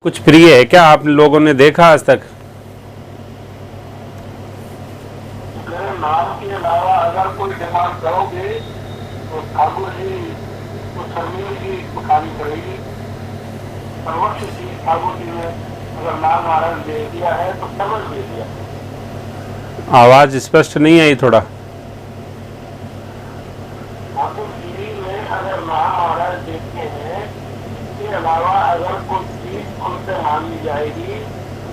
कुछ प्रिय है क्या आप लोगों ने देखा आज तक? नाम के अलावा अगर कोई डिमांड करोगे तो ठाकुर जी को शर्मिल की उठानी पड़ेगी। सर्वोच्च चीज ठाकुर जी ने अगर नाम महाराज दे दिया है तो सर्वोच्च दे दिया। आवाज स्पष्ट नहीं आई थोड़ा। ठाकुर जी ने अगर नाम महाराज देते हैं, इसके अलावा अगर कोई चीज उनसे मांगी जाएगी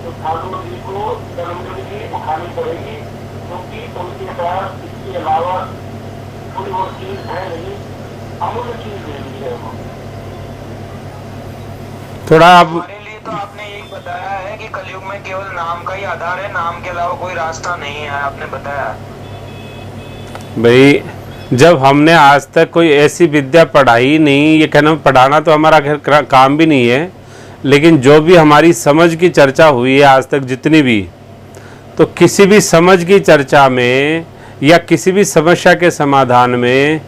तो ठाकुर जी को शर्मिल की उठानी पड़ेगी, क्योंकि उनके पास इसके अलावा कोई वो चीज है नहीं, अमूल्य चीज दे दी है वो। थोड़ा आप हमारे लिए तो आपने यही बताया है कि कलयुग में केवल नाम का ही आधार है, नाम के अलावा कोई रास्ता नहीं है, आपने बताया। भाई जब हमने आज तक कोई ऐसी विद्या पढ़ाई नहीं, ये कहना पढ़ाना तो हमारा काम भी नहीं है, लेकिन जो भी हमारी समझ की चर्चा हुई है आज तक जितनी भी, तो किसी भी समझ की चर्चा में या किसी भी समस्या के समाधान में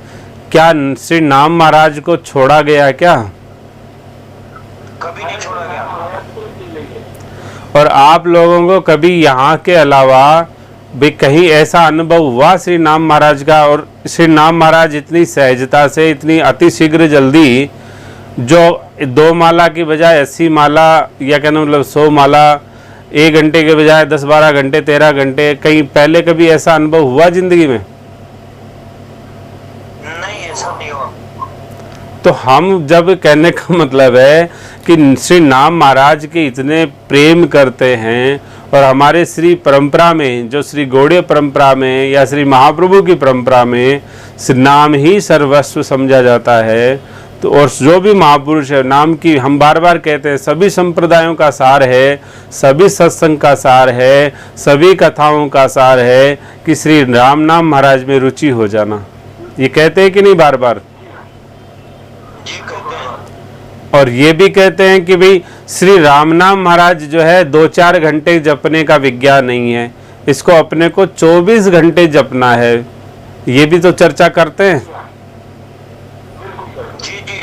क्या श्री नाम महाराज को छोड़ा गया क्या? कभी नहीं छोड़ा गया। और आप लोगों को कभी यहाँ के अलावा भी कहीं ऐसा अनुभव हुआ श्री नाम महाराज का? और श्री नाम महाराज इतनी सहजता से, इतनी अति शीघ्र जल्दी, जो 2 माला की बजाय 80 माला या कहना मतलब 100 माला 1 घंटे के बजाय 10-12 घंटे 13 घंटे, कहीं पहले कभी ऐसा अनुभव हुआ जिंदगी में? नहीं, ऐसा नहीं हुआ। तो हम जब कहने का मतलब है कि श्री नाम महाराज के इतने प्रेम करते हैं, और हमारे श्री परंपरा में, जो श्री गौड़ीय परंपरा में या श्री महाप्रभु की परंपरा में नाम ही सर्वस्व समझा जाता है, तो और जो भी महापुरुष है, नाम की हम बार बार कहते हैं सभी संप्रदायों का सार है, सभी सत्संग का सार है, सभी कथाओं का सार है कि श्री राम नाम महाराज में रुचि हो जाना। ये कहते हैं कि नहीं बार बार? जी कहते हैं। और ये भी कहते हैं कि भाई श्री राम नाम महाराज जो है 2-4 घंटे जपने का विज्ञान नहीं है, इसको अपने को 24 घंटे जपना है। ये भी तो चर्चा करते हैं। जी जी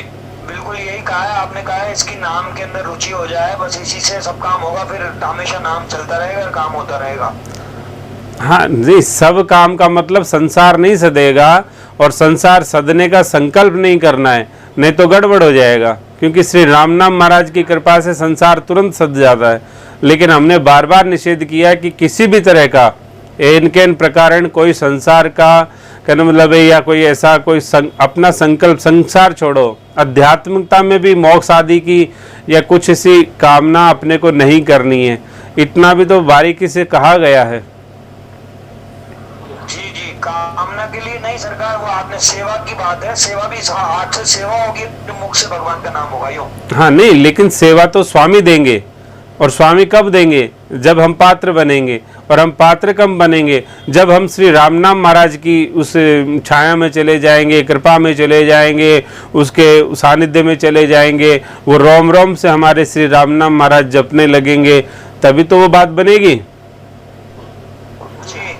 बिल्कुल यही कहा है आपने, कहा है इसकी नाम के अंदर रुचि हो जाए, बस इसी से सब काम होगा, फिर हमेशा नाम चलता रहेगा और काम होता रहेगा। हाँ जी, सब काम का मतलब संसार नहीं सदेगा, और संसार सदने का संकल्प नहीं करना है, नहीं तो गड़बड़ हो जाएगा, क्योंकि श्री राम नाम महाराज की कृपा से संसार तुरंत सद जाता है। लेकिन हमने बार बार निषेध किया कि किसी भी तरह का इनके प्रकार कोई संसार का कहने मतलब है, या कोई ऐसा कोई अपना संकल्प, संसार छोड़ो, आध्यात्मिकता में भी मोक्ष आदि की या कुछ ऐसी कामना अपने को नहीं करनी है। इतना भी तो बारीकी से कहा गया है। जी जी, कामना के लिए नहीं सरकार, वो आपने सेवा की बात है, सेवा भी हाथ से सेवा होगी तो मुख से भगवान का नाम होगा। यूं हाँ नहीं, लेकिन सेवा तो स्वामी देंगे, और स्वामी कब देंगे? जब हम पात्र बनेंगे। और हम पात्र कब बनेंगे? जब हम श्री राम नाम महाराज की उस छाया में चले जाएंगे, कृपा में चले जाएंगे, उसके सानिध्य में चले जाएंगे, वो रोम रोम से हमारे श्री राम नाम महाराज जपने लगेंगे, तभी तो वो बात बनेगी। जी।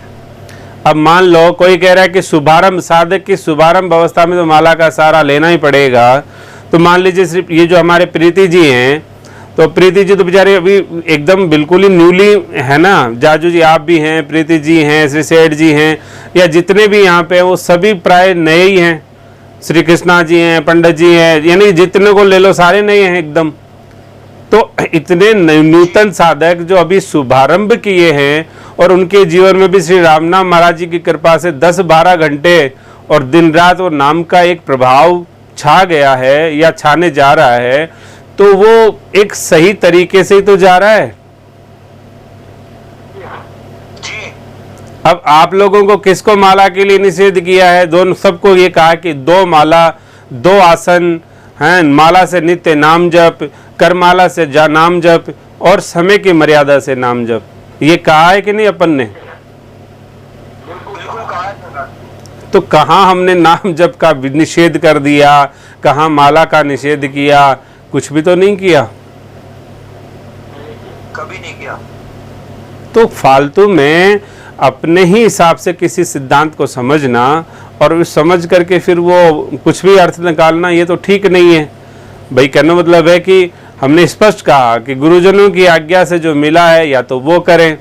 अब मान लो कोई कह रहा है कि शुभारंभ, साधक की शुभारंभ अवस्था में तो माला का सहारा लेना ही पड़ेगा। तो मान लीजिए सिर्फ ये जो हमारे प्रीति जी हैं, तो प्रीति जी तो बेचारे अभी एकदम बिल्कुल ही न्यूली है ना। जाजू जी आप भी हैं, प्रीति जी हैं, श्री सेठ जी हैं, या जितने भी यहाँ पे हैं वो सभी प्राय नए ही हैं। श्री कृष्णा जी हैं, पंडित जी हैं, यानी जितने को ले लो सारे नए हैं एकदम। तो इतने नूतन साधक जो अभी शुभारंभ किए हैं, और उनके जीवन में भी श्री रामनाम महाराज जी की कृपा से 10-12 घंटे और दिन रात वो नाम का एक प्रभाव छा गया है या छाने जा रहा है, तो वो एक सही तरीके से ही तो जा रहा है। जी। अब आप लोगों को किसको माला के लिए निषेध किया है? दोनों सबको ये कहा कि 2 माला 2 आसन हैं, माला से नित्य नाम जप, करमाला से नाम जप, और समय की मर्यादा से नाम जप। ये कहा है कि नहीं अपन ने? बिल्कुल कहा है। तो कहाँ हमने नाम जप का निषेध कर दिया, कहाँ माला का निषेध किया? कुछ भी तो नहीं किया, कभी नहीं किया। तो फालतू में अपने ही हिसाब से किसी सिद्धांत को समझना और उस समझ करके फिर वो कुछ भी अर्थ निकालना, ये तो ठीक नहीं है भाई। कहने मतलब है कि हमने स्पष्ट कहा कि गुरुजनों की आज्ञा से जो मिला है या तो वो करें,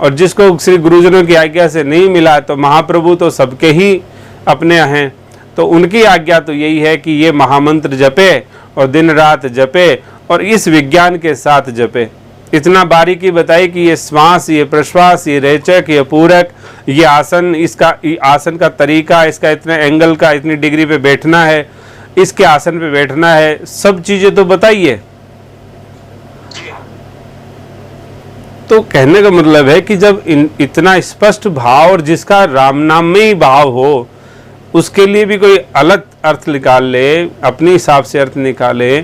और जिसको श्री गुरुजनों की आज्ञा से नहीं मिला तो महाप्रभु तो सबके ही अपने हैं, तो उनकी आज्ञा तो यही है कि ये महामंत्र जपे और दिन रात जपे और इस विज्ञान के साथ जपे। इतना बारीकी बताई कि ये श्वास, ये प्रश्वास, ये रेचक, ये पूरक, ये आसन, इसका आसन का तरीका, इसका इतने एंगल का, इतनी डिग्री पे बैठना है, इसके आसन पे बैठना है, सब चीजें तो बताइए। तो कहने का मतलब है कि जब इतना स्पष्ट भाव और जिसका राम नाम में ही भाव हो, उसके लिए भी कोई अलग अर्थ निकाल ले, अपने हिसाब से अर्थ निकाले,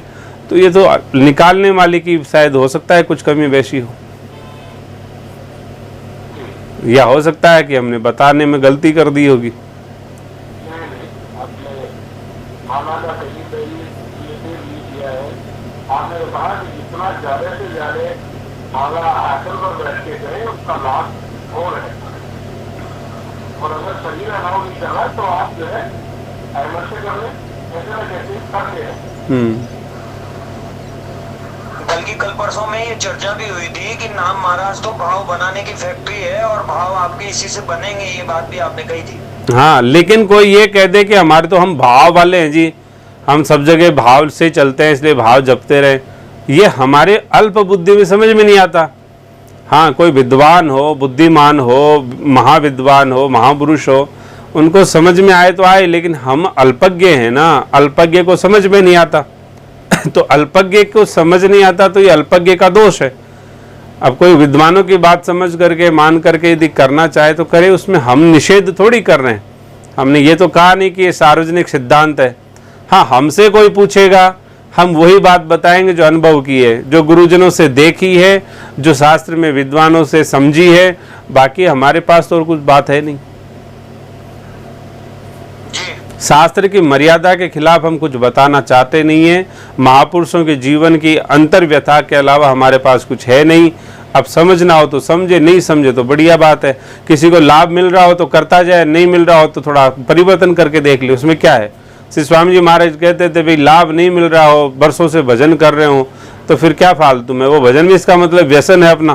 तो ये तो निकालने वाले की शायद हो सकता है कुछ कमी वैसी हो, या हो सकता है कि हमने बताने में गलती कर दी होगी। आपने माला का कहीं पहले दिया है, आपने कहा कि जितना ज्यादा से ज्यादा माला आसन पर बैठ के करें उसका लाभ हो रहे, और अगर शरीर अलाव नहीं कर रहा तो आप जो है ऐमर से कर लें, ऐसे ना कैसे करते हैं। बल्कि कल परसों में ये चर्चा भी हुई थी कि नाम महाराज तो भाव बनाने की फैक्ट्री है और भाव आपके इसी से बनेंगे, ये बात भी आपने कही थी। हाँ, लेकिन कोई ये कह दे कि हमारे तो हम भाव वाले हैं जी, हम सब जगह भाव से चलते हैं इसलिए भाव जपते रहे, ये हमारे अल्प बुद्धि में समझ में नहीं आता। हाँ, कोई विद्वान हो, बुद्धिमान हो, महाविद्वान हो, महापुरुष हो, उनको समझ में आए तो आए, लेकिन हम अल्पज्ञ हैं ना, अल्पज्ञ को समझ में नहीं आता। तो अल्पज्ञ को समझ नहीं आता तो ये अल्पज्ञ का दोष है। अब कोई विद्वानों की बात समझ करके मान करके यदि करना चाहे तो करे, उसमें हम निषेध थोड़ी कर रहे हैं। हमने ये तो कहा नहीं कि ये सार्वजनिक सिद्धांत है। हाँ, हमसे कोई पूछेगा, हम वही बात बताएंगे जो अनुभव की है, जो गुरुजनों से देखी है, जो शास्त्र में विद्वानों से समझी है। बाकी हमारे पास तो और कुछ बात है नहीं। शास्त्र की मर्यादा के खिलाफ हम कुछ बताना चाहते नहीं है। महापुरुषों के जीवन की अंतर व्यथा के अलावा हमारे पास कुछ है नहीं। अब समझना हो तो समझे, नहीं समझे तो बढ़िया बात है। किसी को लाभ मिल रहा हो तो करता जाए, नहीं मिल रहा हो तो थोड़ा परिवर्तन करके देख ले, उसमें क्या है। श्री स्वामी जी महाराज कहते थे भाई लाभ नहीं मिल रहा हो, बरसों से भजन कर रहे हो तो फिर क्या फालतू में, वो भजन भी इसका मतलब व्यसन है अपना।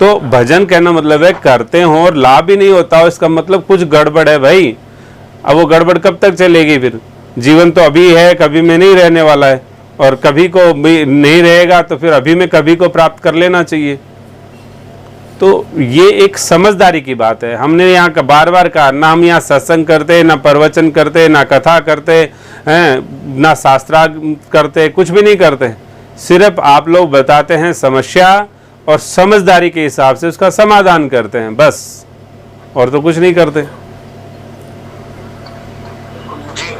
तो भजन कहना मतलब है करते हो और लाभ ही नहीं होता हो, इसका मतलब कुछ गड़बड़ है भाई। अब वो गड़बड़ कब तक चलेगी फिर? जीवन तो अभी है, कभी में नहीं रहने वाला है, और कभी को भी नहीं रहेगा तो फिर अभी में कभी को प्राप्त कर लेना चाहिए। तो ये एक समझदारी की बात है। हमने यहाँ का बार बार कहा, ना हम यहाँ सत्संग करते, ना प्रवचन करते, ना कथा करते हैं, ना शास्त्रार्थ करते, कुछ भी नहीं करते। सिर्फ आप लोग बताते हैं समस्या और समझदारी के हिसाब से उसका समाधान करते हैं, बस, और तो कुछ नहीं करते। जी